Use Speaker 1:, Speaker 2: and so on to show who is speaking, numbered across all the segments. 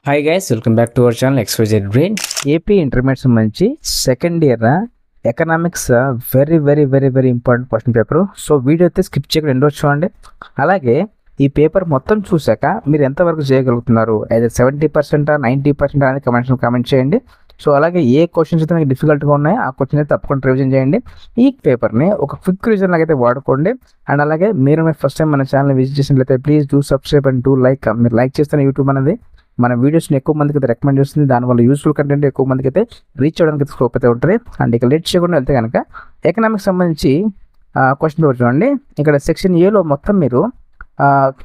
Speaker 1: Hi guys, welcome back to our channel XYZ Brain. AP intermediate సంబంధించి second year economics very very very very important question paper. So video అయితే స్కిప్ చేయకుండా ఎండో చూడండి. అలాగే ఈ పేపర్ మొత్తం చూశాక మీరు ఎంతవరకు చేయగలుగుతున్నారు, అయితే 70% 90% అనేది కామెంట్ చేయండి. సో అలాగే ఏ క్వశ్చన్స్ అయితే మీకు డిఫికల్ట్గా ఉన్నాయో ఆ క్వశ్చన్ అయితే తప్పకుండా రివిజన్ చేయండి. ఈ పేపర్ని ఒక క్విక్ రివిజన్ లాగా అయితే వాడుకోండి. అండ్ అలాగే మీరు ఫస్ట్ టైం మన ఛానల్ విజిట్ చేసినట్లయితే please do subscribe and do like. మీరు లైక్ చేస్తున్న యూట్యూబ్ అనేది మన వీడియోస్ని ఎక్కువ మందికి అయితే రికమెండ్ చేస్తుంది. దానివల్ల యూస్ఫుల్ కంటెంట్ ఎక్కువ మందికి అయితే రీచ్ అవ్వడానికి స్కోప్ అయితే ఉంటుంది. అండ్ ఇక లేట్ చేయకుండా వెళ్తే కనుక ఎకనామిక్స్ సంబంధించి క్వశ్చన్ పేపర్ చూడండి. ఇక్కడ సెక్షన్ ఏలో మొత్తం మీరు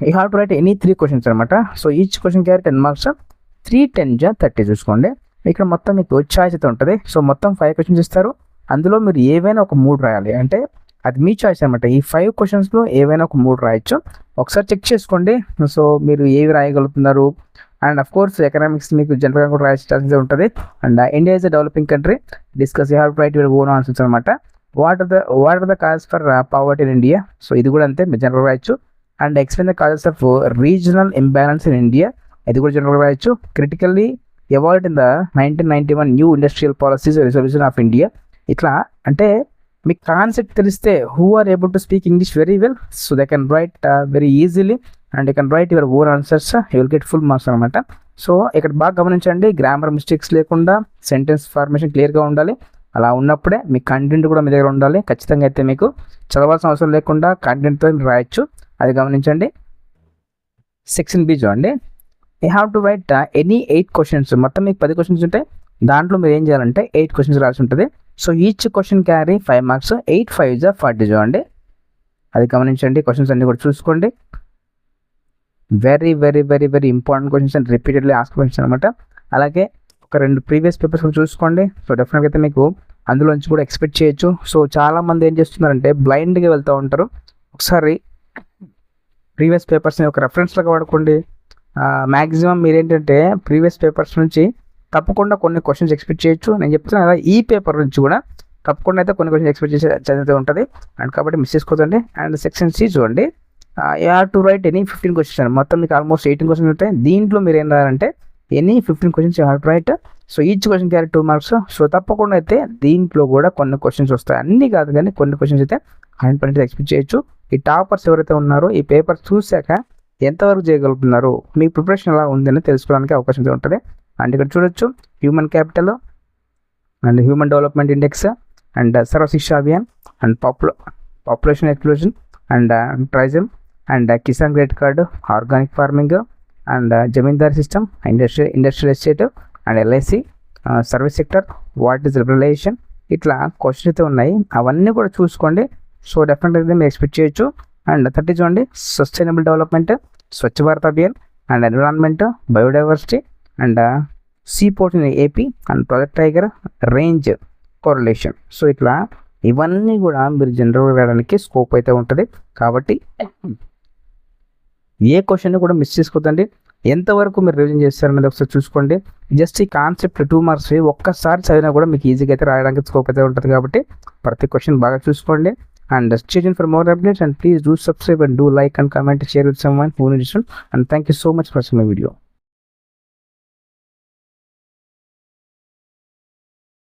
Speaker 1: you have to write any 3 questions అనమాట. So each question carry 10 marks, 3 10 30 చూసుకోండి. ఇక్కడ మొత్తం మీకు చాయిస్ అయితే ఉంటుంది. సో మొత్తం 5 క్వశ్చన్స్ ఇస్తారు. అందులో మీరు ఏవైనా ఒక 3 రాయాలి. అంటే అది మీ చాయిస్ అనమాట. ఈ 5 క్వశ్చన్స్లో ఏవైనా ఒక 3 రాయొచ్చు. ఒకసారి చెక్ చేసుకోండి. సో మీరు ఏవి రాయగలుగుతున్నారు. అండ్ అఫ్ కోర్స్ ఎకనామిక్స్ మీకు జనరల్గా కూడా రాయాల్సిన ఛాన్సెస్ ఉంటుంది. And India is a developing country, discuss you have to write your own answers అనమాట. What are the causes for poverty in India. So ఇది కూడా అంతే, మీరు జనరల్ రాయొచ్చు. And explain the causes of regional imbalance in India, ఇది కూడా general రాయొచ్చు. Critically evolved in the 1991 new industrial policies resolution of India. ఇట్లా అంటే మీకు కాన్సెప్ట్ తెలిస్తే who are able to speak English very well, so they can write very easily and you can write your own answers, you will get full marks అనమాట. సో ఇక్కడ బాగా గమనించండి, grammar mistakes లేకుండా సెంటెన్స్ ఫార్మేషన్ క్లియర్గా ఉండాలి. అలా ఉన్నప్పుడే మీ కంటెంట్ కూడా మీ దగ్గర ఉండాలి. ఖచ్చితంగా అయితే మీకు చదవాల్సిన అవసరం లేకుండా కంటెంట్తో మీరు రాయొచ్చు, అది గమనించండి. సెక్షన్ బి చూడండి. You have to write any 8 questions. మొత్తం మీకు 10 క్వశ్చన్స్ ఉంటాయి. దాంట్లో మీరు ఏం చేయాలంటే 8 క్వశ్చన్స్ రాసి ఉంటుంది. So each question carry 5 marks, 8 5 40 చూడండి, అది గమనించండి. క్వశ్చన్స్ అన్నీ కూడా చూసుకోండి. Very very very very important questions and repeatedly ask questions అనమాట. అలాగే ఒక 2 ప్రీవియస్ పేపర్స్ కూడా చూసుకోండి. సో డెఫినెట్గా అయితే మీకు అందులోంచి కూడా ఎక్స్పెక్ట్ చేయొచ్చు. సో చాలామంది ఏం చేస్తున్నారంటే బ్లైండ్గా వెళ్తూ ఉంటారు. ఒకసారి ప్రీవియస్ పేపర్స్ని ఒక రెఫరెన్స్ లాగా వాడుకోండి. మ్యాక్సిమం మీరేంటంటే ప్రీవియస్ పేపర్స్ నుంచి తప్పకుండా కొన్ని క్వశ్చన్స్ ఎక్స్పెక్ట్ చేయొచ్చు. నేను చెప్తున్నాను కదా, ఈ పేపర్ నుంచి కూడా తప్పకుండా అయితే కొన్ని క్వశ్చన్స్ ఎక్స్పెక్ట్ చేసే చదివితే ఉంటుంది. అండ్ కాబట్టి మిస్ చేసుకోదండి. అండ్ సెక్షన్ సి చూడండి. You have to write any 15 questions. మొత్తం మీకు ఆల్మోస్ట్ 18 క్వశ్చన్స్ ఉంటాయి. దీంట్లో మీరు ఏం రాయాలంటే any 15 questions you have to right. So each question carry 2 marks. So తప్పకుండా అయితే దీంట్లో కూడా కొన్ని క్వశ్చన్స్ వస్తాయి, అన్నీ కాదు కానీ కొన్ని క్వశ్చన్స్ అయితే 100% ఎక్స్పెక్ట్ చేయొచ్చు. ఈ టాపర్స్ ఎవరైతే ఉన్నారో ఈ పేపర్ చూశాక ఎంతవరకు చేయగలుగుతున్నారు, మీ ప్రిపరేషన్ ఎలా ఉందని తెలుసుకోవడానికి అవకాశం ఉంటుంది. అండ్ ఇక్కడ చూడొచ్చు human capital and human development index and Sarva Shiksha Abhiyan and population explosion and tourism and Kisan credit card, organic farming and zamindari system, industrial estate and LIC, service sector, what is liberalisation. ఇట్లా క్వశ్చన్స్ అయితే ఉన్నాయి, అవన్నీ కూడా చూసుకోండి. సో డెఫినెట్గా మీరు ఎక్స్పెక్ట్ చేయొచ్చు. And 30 చూడండి. Sustainable development, Swachh Bharat Abhiyan and environment, biodiversity and see port in AP and project tiger, range correlation. So ఇట్లా ఇవన్నీ కూడా మీరు జనరల్గా రాయడానికి స్కోప్ అయితే ఉంటుంది. కాబట్టి ఏ క్వశ్చన్ కూడా మిస్ చేసుకోవద్దండి. ఎంతవరకు మీరు రివిజన్ చేస్తారనేది ఒకసారి చూసుకోండి. జస్ట్ ఈ కాన్సెప్ట్ 2 మార్క్స్ ఒక్కసారి చదివినా కూడా మీకు ఈజీగా అయితే రాయడానికి స్కోప్ అయితే ఉంటుంది. కాబట్టి ప్రతి క్వశ్చన్ బాగా చూసుకోండి. And stay tuned for more updates and please do subscribe and do like and comment and share with someone who needs it. And thank you so much for watching my video.